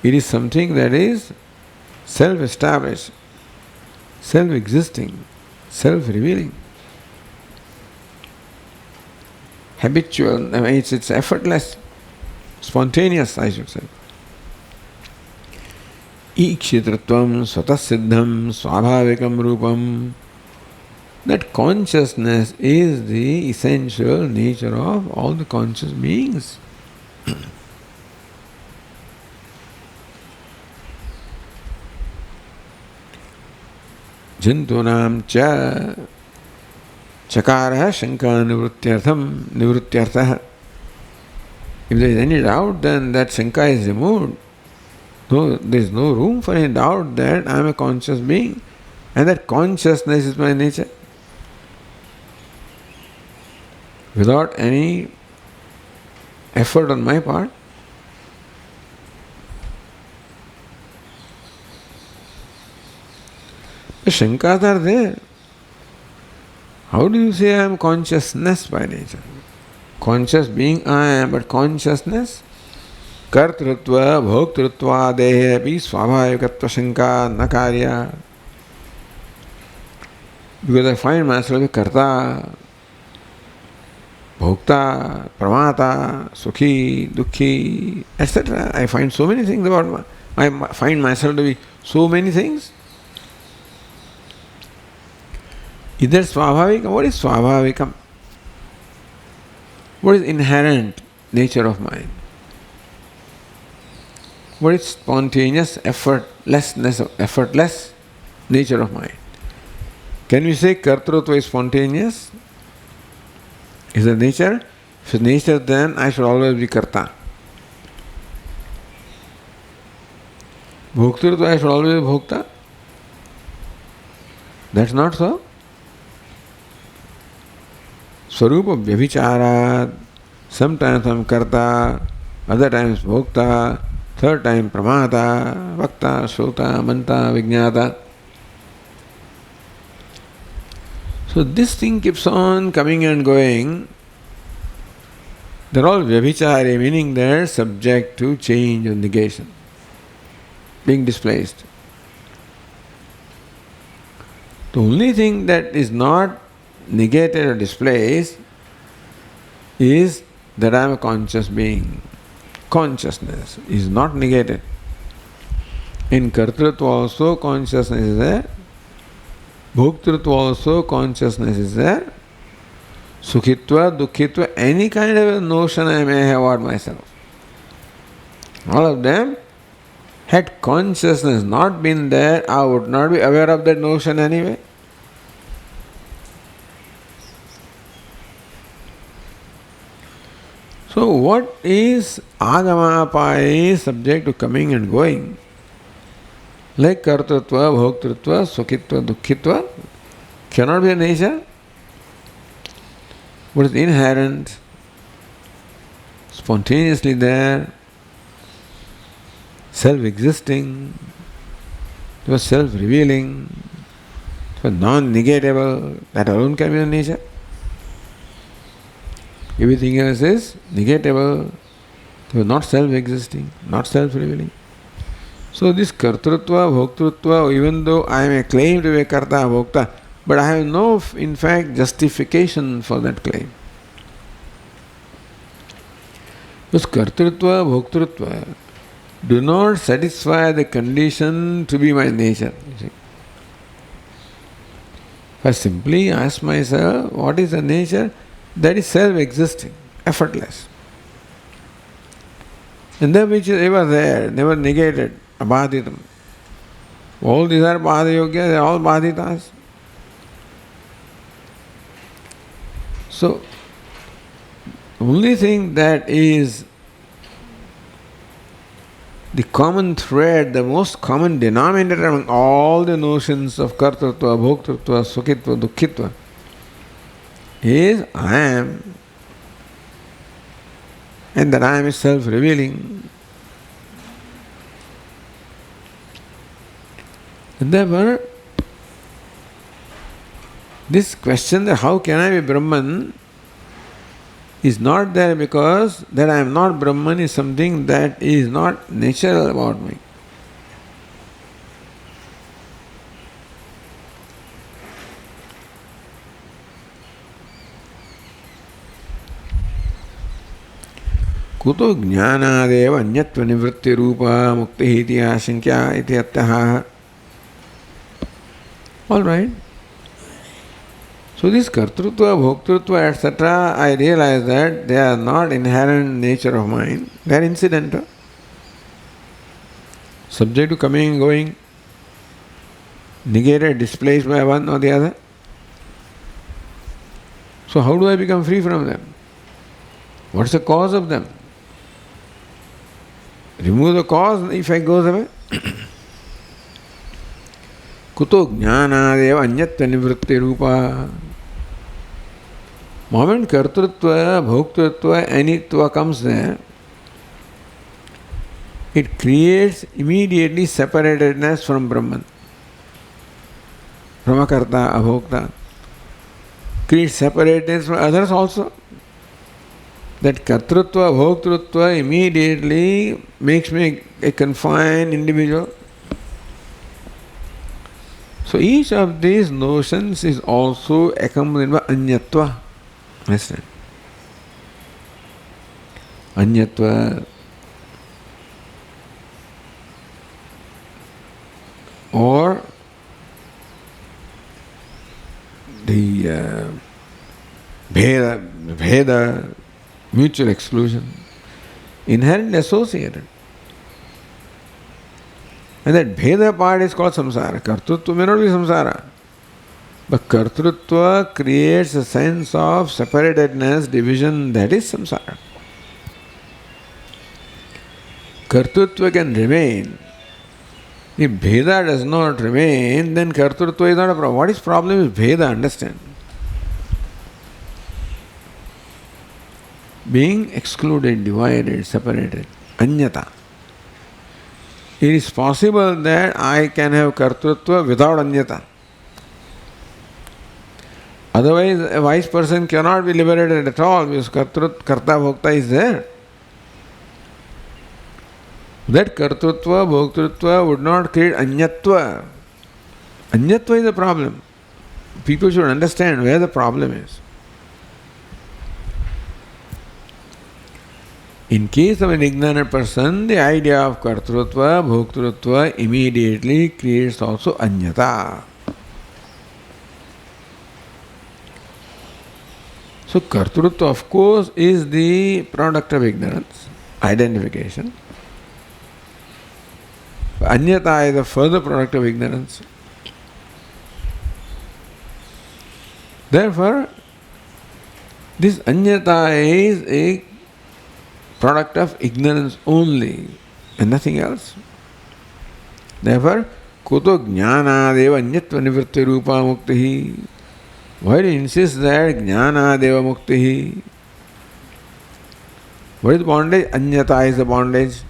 It is something that is self-established, self-existing, self-revealing, habitual. I mean, it's effortless, spontaneous, I should say. Ikshitratvam swatasiddham swabhavikam rupam. That consciousness is the essential nature of all the conscious beings. Jantunam cha chakara shanka nivrutyartha. If there is any doubt, then that shanka is removed. No, there is no room for any doubt that I am a conscious being and that consciousness is my nature. Without any effort on my part. The shankas are there. How do you say I am consciousness by nature? Conscious being I am, but consciousness? Kartrutva, bhoktrutva, dehe api swabhavikatva shanka na karya. Because I find myself a karta, bhokta, pramata, sukhi, dukhi, etc. I find so many things about I find myself to be so many things. Is that swabhavikam? What is swabhavikam? What is inherent nature of mind? What is spontaneous, effortless nature of mind? Can we say kartrutva is spontaneous? Is it nature? If it's nature, then I should always be karta. Bhoktrutva, I should always be bhokta. That's not so. Swarupa vyabhicharat. Sometimes I am karta, other times bhokta, third time pramata, vakta, shrota, manta, vijnata. So this thing keeps on coming and going. They're all vyabhichari, meaning they're subject to change and negation, being displaced. The only thing that is not negated or displaced is that I am a conscious being. Consciousness is not negated. In kartrutva also consciousness is there. Bhoktrutva also consciousness is there. Sukhitva, dukhitva, any kind of a notion I may have about myself. All of them, had consciousness not been there, I would not be aware of that notion anyway. So what is agama subject to coming and going? Like kartrutva, bhoktrutva, sukhitva, dukhitva cannot be a nature. What is inherent, spontaneously there, self-existing, it was self-revealing, it was non-negatable, that alone can be a nature. Everything else is negatable, it was not self-existing, not self-revealing. So this kartrutva, bhoktrutva, even though I may claim to be a karta, bhokta, but I have no, in fact, justification for that claim. Because kartrutva, bhoktrutva do not satisfy the condition to be my nature. You see. If I simply ask myself, what is the nature? That is self-existing, effortless. And that which is ever there, never negated, abhaditam. All these are badayogya, they are all baditas. So, the only thing that is the common thread, the most common denominator among all the notions of kartrutva, bhoktrutva, sukhitva, dukhitva is I am, and that I am is self-revealing. And therefore, this question that how can I be Brahman is not there because that I am not Brahman is something that is not natural about me. कुतो ज्ञानादेव अन्यत्व निवृत्ति रूपा मुक्ति इति आशंक्या इति अत्यः. All right. So this kartrutva, bhoktrutva, etc., I realize that they are not inherent nature of mind. They are incidental. Subject to coming and going, negated, displaced by one or the other. So how do I become free from them? What's the cause of them? Remove the cause, the effect goes away. Kuto jnanadeva anyatva nivritti rupa. Moment kartrutva, bhoktrutva, anitva comes there, it creates immediately separatedness from Brahman. From akarta, abhokta. Creates separatedness from others also. That kartrutva, bhoktrutva immediately makes me a confined individual. So each of these notions is also accompanied by anyatva. Understand? Anyatva or the bheda, mutual exclusion, inherently associated. And that bheda part is called samsara. Kartrutva may not be samsara. But kartrutva creates a sense of separatedness, division, that is samsara. Kartrutva can remain. If bheda does not remain, then kartrutva is not a problem. What is problem is bheda, understand? Being excluded, divided, separated, anyata. It is possible that I can have kartrutva without anyata. Otherwise, a wise person cannot be liberated at all because karta bhokta is there. That kartrutva, bhoktrutva would not create anyatva. Anyatva is the problem. People should understand where the problem is. In case of an ignorant person, the idea of kartrutva, bhoktrutva immediately creates also anyata. So kartrutva, of course, is the product of ignorance, identification. Anyata is a further product of ignorance. Therefore, this anyata is a product of ignorance only and nothing else. Therefore, kuto jnanadeva anyatva nivritti rupa muktihi. Why do you insist that jnanadeva muktihi? What is bondage? Anyata is the bondage.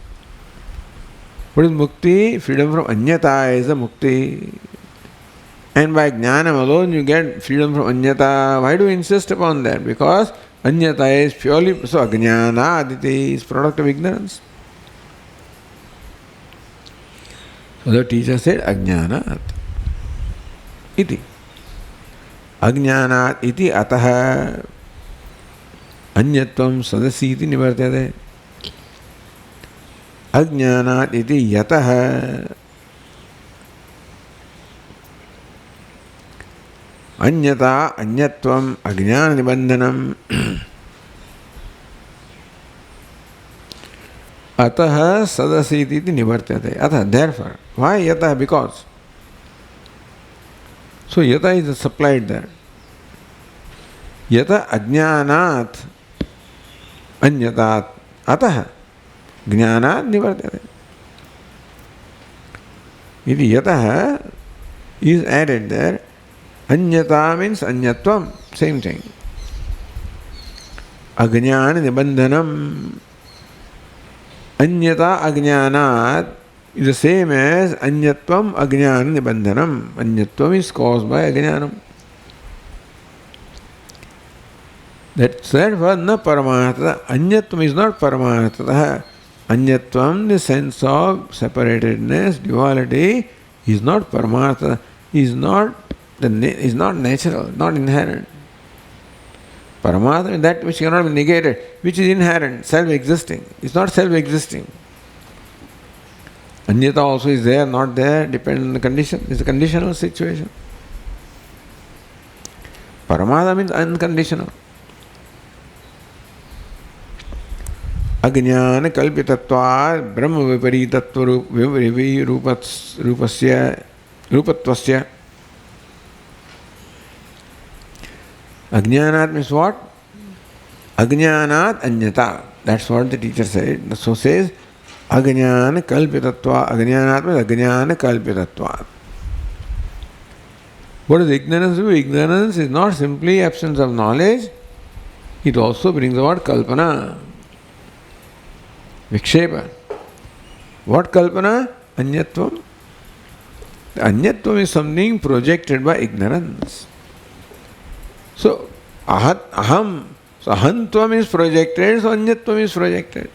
What is mukti? Freedom from anyata is the mukti. And by jnanam alone you get freedom from anyata. Why do you insist upon that? Because anyata is purely, so ajnana aditi is product of ignorance. So the teacher said ajnanat iti. Ajnanat iti ataha anyatvam sadasi iti nivartate. Ajnanat iti yataha anyata anyatvam ajnana nibandhanam ataha sadasiti iti nivartate. Ataha, therefore. Why yataha? Because. So yata is supplied there. Yata ajnanat anyatat ataha jnanat nivartate. Iti yataha is added there. Anyata means anyatvam, same thing. Ajnana nibandhanam. Anyata ajnanat is the same as anyatvam ajnana nibandhanam. Anyatvam is caused by ajnanam. That's therefore na paramartha. Anyatvam is not paramartha. Anyatvam, the sense of separatedness, duality, is not paramartha. Is not is not natural, not inherent. Paramartha is that which cannot be negated, which is inherent, self-existing. It's not self-existing. Anyata also is there, not there, depends on the condition. It's a conditional situation. Paramartha means unconditional. Ajnana kalpitatvad brahma viparittatva rupatvasya. Ajnanat means what? Ajnanat anyata. That's what the teacher said. So says Ajnana kalpitatva. Ajnanat means ajnana kalpitatva. What does ignorance do? Ignorance is not simply absence of knowledge, it also brings about kalpana, vikshepa. What kalpana? Anyatvam. Anyatvam is something projected by ignorance. So, aham. So, ahantvam is projected, so anyatvam is projected.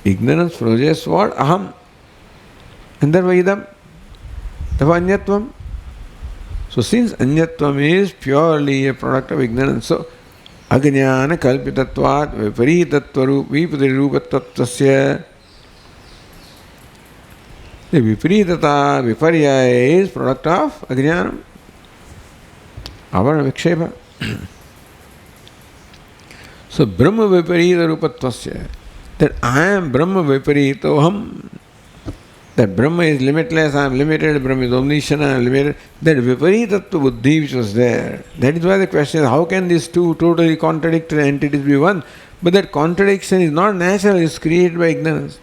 Ignorance projects what? Aham. And therefore idam. Therefore anyatvam. So, since anyatvam is purely a product of ignorance, so ajnana kalpitatvat viparitattva viparirupattattvasya. The viparitata, viparya is product of ajnanam. Our vikshepa. So Brahma viparita rupatvasya, that I am Brahma viparitoham, that Brahma is limitless, I am limited, Brahma is omniscient, I am limited, that viparitattva buddhi which was there. That is why the question is, how can these two totally contradictory entities be one? But that contradiction is not natural, it is created by ignorance.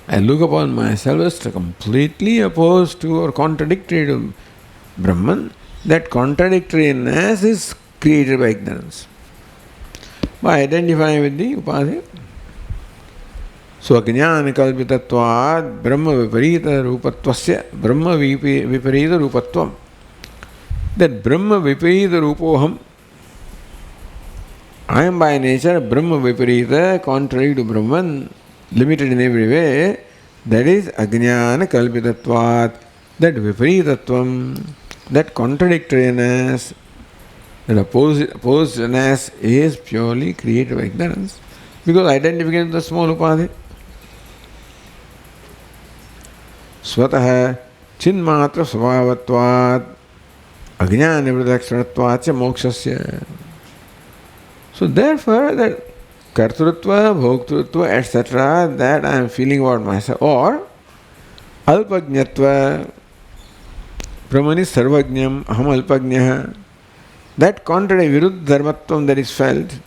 I look upon myself as completely opposed to or contradictory to Brahman. That contradictoriness is created by ignorance. By identifying with the Upadesh. So, ajnana kalpitatvad brahma viparita rupatvasya, brahma viparita rupatvam. That brahma viparita rupoham, I am by nature brahma viparita, contrary to Brahman, limited in every way. That is ajnana kalpitatvad, that viparitatvam, that contradictoriness, that opposedness is purely created by ignorance. Because identification with the small upadhi. Swatah chinmatra svabhavatvad ajnana vridakshranatvad cha mokshasya. So therefore that kartrutva, bhoktrutva, etc., that I am feeling about myself, or alpajnatva, brahmani sarvajnam, aham alpajnah, that contrary viruddha dharmatvam that is felt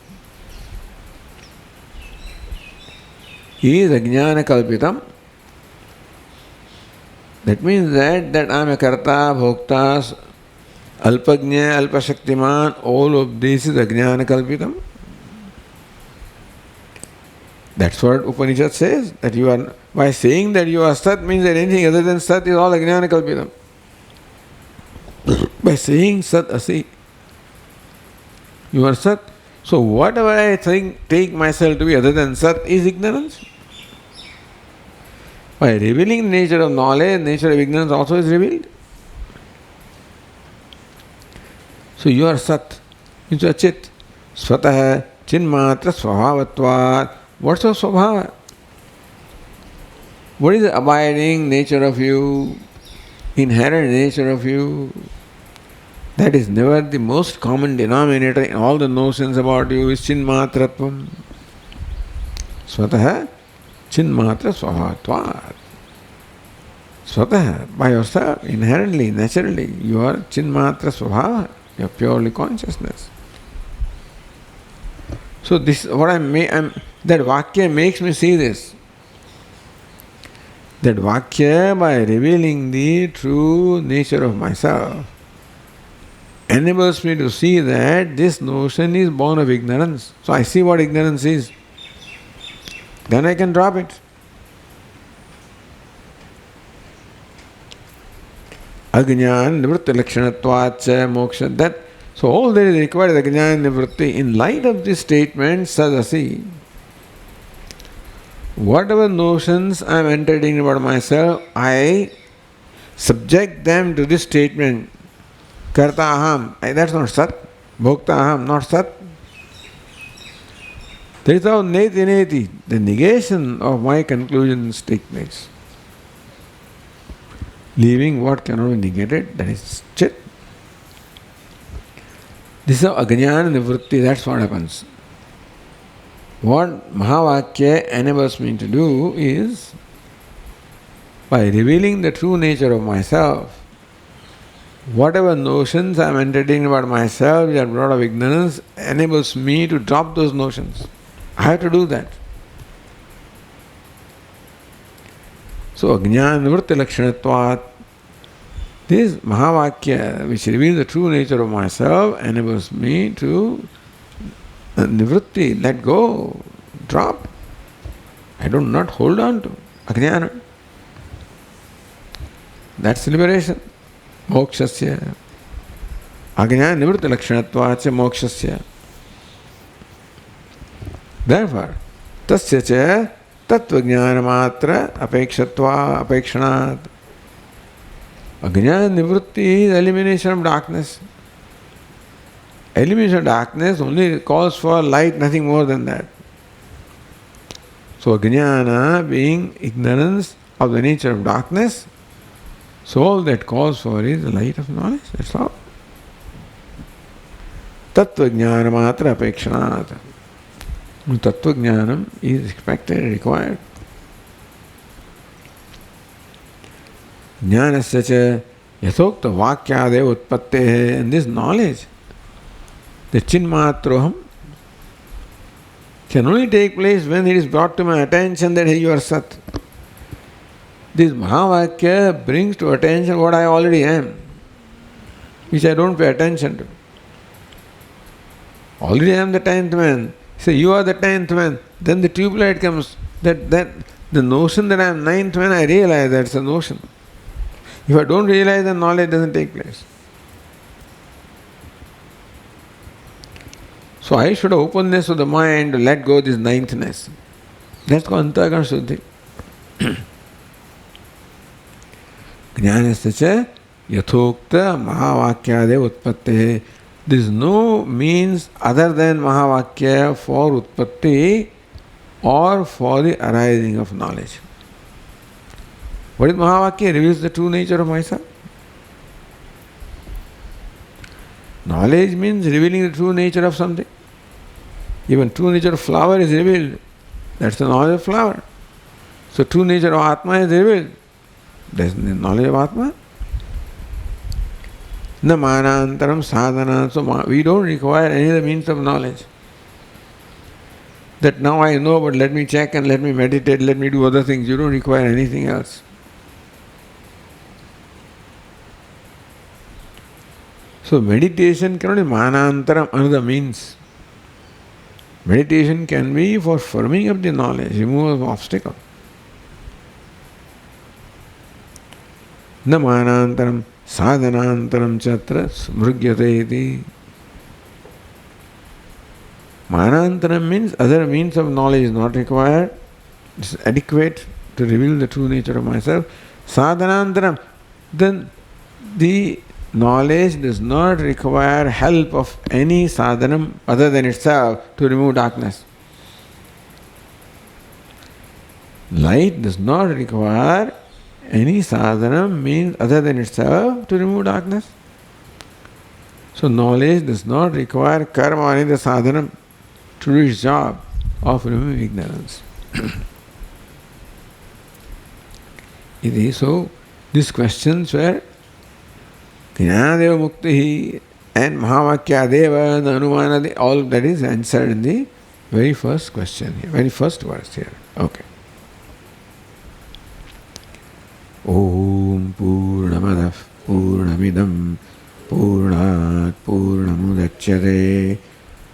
is ajnana kalpitam. That means that I am a karta, bhokta, alpajna, alpashaktiman, all of this is ajnana kalpitam. That's what Upanishad says, that you are, by saying that you are Sat means that anything other than Sat is all ajnana kalpitam. By saying Sat Asi, you are Sat. So whatever I take myself to be other than Sat is ignorance. By revealing the nature of knowledge, nature of ignorance also is revealed. So you are Sat, means you are Chit. Swatah chinmatra svabhavatvat. What's your svabhava? What is the abiding nature of you, inherent nature of you? That is never the most common denominator in all the notions about you is chinmatratvam. Swatah chinmatra svabhavatvat. Swatah, by yourself, inherently, naturally, you are chinmatra svabhava. You are purely consciousness. So this what that Vakya makes me see this. That Vakya, by revealing the true nature of myself, enables me to see that this notion is born of ignorance. So I see what ignorance is. Then I can drop it. Ajnana nivritti lakshanatvacha moksha. That, so all that is required is ajnana nivritti. In light of this statement, Sahasri, whatever notions I am entertaining about myself, I subject them to this statement. Karta aham, that's not sat. Bhokta aham, not sat. There is how neti neti, the negation of my conclusions take place. Leaving what cannot be negated, that is chit. This is how ajnana nivritti, that's what happens. What Mahavakya enables me to do is, by revealing the true nature of myself, whatever notions I am entertaining about myself which are brought of ignorance, enables me to drop those notions. I have to do that. So, Ajnana Nivritti Lakshanatvat, this Mahavakya which reveals the true nature of myself enables me to Nivritti, let go, drop. I do not hold on to Ajnana. That's liberation. Mokshasya. Ajnana Nivritti Lakshanatvacha Mokshasya. Therefore, tasya cha tatvajnana matra apekshatva apekshanat. Ajnana Nivritti is elimination of darkness. Elimination of darkness only calls for light, nothing more than that. So Jnana being ignorance of the nature of darkness, so all that calls for is the light of knowledge, that's all. Tattva Jnana matra apekshanat. Tattva Jnanam is expected, required. Jnanasya cha yathokta vakyade utpatte, and this knowledge, the chinmatroham, can only take place when it is brought to my attention that hey, you are Sat. This Mahavakya brings to attention what I already am, which I don't pay attention to. Already I am the 10th man. Say, you are the 10th man. Then the tube light comes. That the notion that I am 9th man, I realize that's a notion. If I don't realize, then knowledge doesn't take place. So I should have openness of the mind to let go this ninethness. That's called Antagana Shuddhi. Jnanasya cha yathokta mahavakyade utpatte. There is no means other than Mahavakya for utpatti or for the arising of knowledge. What is Mahavakya? Reveals the true nature of myself. Knowledge means revealing the true nature of something. Even true nature of flower is revealed. That's the knowledge of flower. So true nature of Atma is revealed. That's the knowledge of Atma. Na manantaram sadhana. So we don't require any other means of knowledge. That now I know, but let me check and let me meditate, let me do other things. You don't require anything else. So meditation cannot be manantaram, another means. Meditation can be for firming up the knowledge, removal of obstacle. Na manantaram sadhanantaram chatra smrugyate iti. Manantaram means other means of knowledge is not required. It is adequate to reveal the true nature of myself. Sadhanantaram, then the knowledge does not require help of any sadhanam other than itself to remove darkness. Light does not require any sadhanam means other than itself to remove darkness. So knowledge does not require karma or any other sadhanam to do its job of removing ignorance. So these questions were Jnanadeva Muktihi and Mahavakyadeva, the Anumana, all that is answered in the very first question here, very first verse here. Okay. Om Purnamadav Purnamidam Purnat Purnamudachyate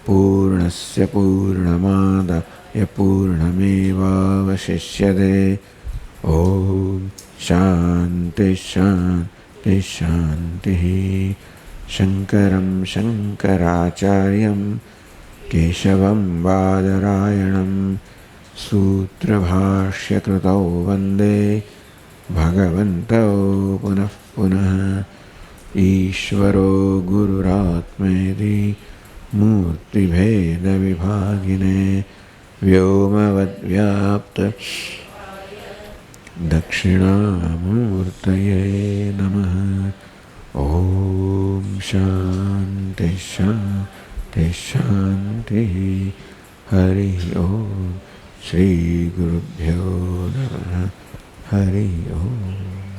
Purnasya Purnamada Purnameva Vashishyate Om Shanti Shanti Shanti. Shankaram Shankaracharyam Keshavam Badarayanam Sutra Bhashya Krutau Vande Bhagavantau Punah Punah Ishvaro Gururatmedi Murti Bheda Vibhagine Vyomavad Vyapta Dakshinamurtaye Namaha. Om Shanti Shanti Shanti. Hari Om. Shri Gurubhyo Namaha. Hari Om.